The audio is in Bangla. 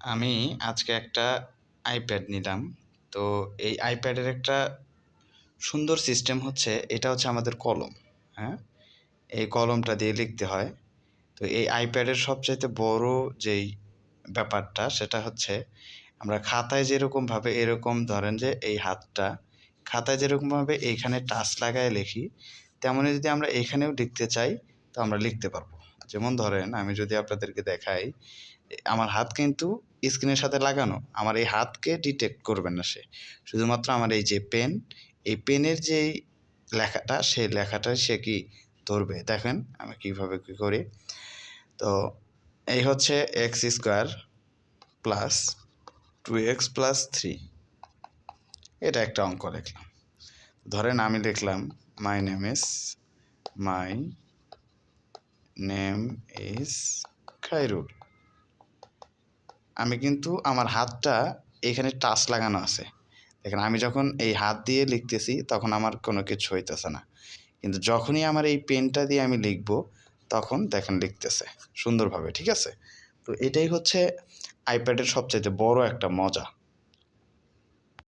আমি আজকে একটা আইপ্যাড নিলাম। তো এই আইপ্যাডের একটা সুন্দর সিস্টেম হচ্ছে, এটা হচ্ছে আমাদের কলম। হ্যাঁ? এই কলমটা দিয়ে লিখতে হয়। তো এই আইপ্যাডের সবচাইতে বড় যেই ব্যাপারটা সেটা হচ্ছে, আমরা খাতায় যেরকমভাবে এরকম ধরেন যে এই হাতটা খাতায় যেরকমভাবে এইখানে টাচ লাগায় লিখি, তেমনই যদি আমরা এইখানেও লিখতে চাই তো আমরা লিখতে পারবো। যেমন ধরেন আমি যদি আপনাদেরকে দেখাই, আমার হাত কিন্তু স্ক্রিনের সাথে লাগানো। আমার এই হাতকে ডিটেক্ট করবে না সে। শুধুমাত্র আমার এই যে পেন, এই পেনের যেই লেখাটা, সেই লেখাটাই সে কি ধরবে। দেখেন আমি কীভাবে কী করি। তো এই হচ্ছে x² প্লাস 2x প্লাস 3, এটা একটা অঙ্ক লিখলাম। ধরেন আমি লিখলাম মাই নেম ইজ খায়রুল। আমি কিন্তু আমার হাতটা এখানে টাচ লাগানো আছে। দেখেন আমি যখন এই হাত দিয়ে লিখতেছি তখন আমার কোনো কিছু হইতেছে না, কিন্তু যখনই আমার এই পেনটা দিয়ে আমি লিখব তখন দেখেন লিখতেছে সুন্দরভাবে। ঠিক আছে? তো এটাই হচ্ছে আইপ্যাডের সবচাইতে বড় একটা মজা।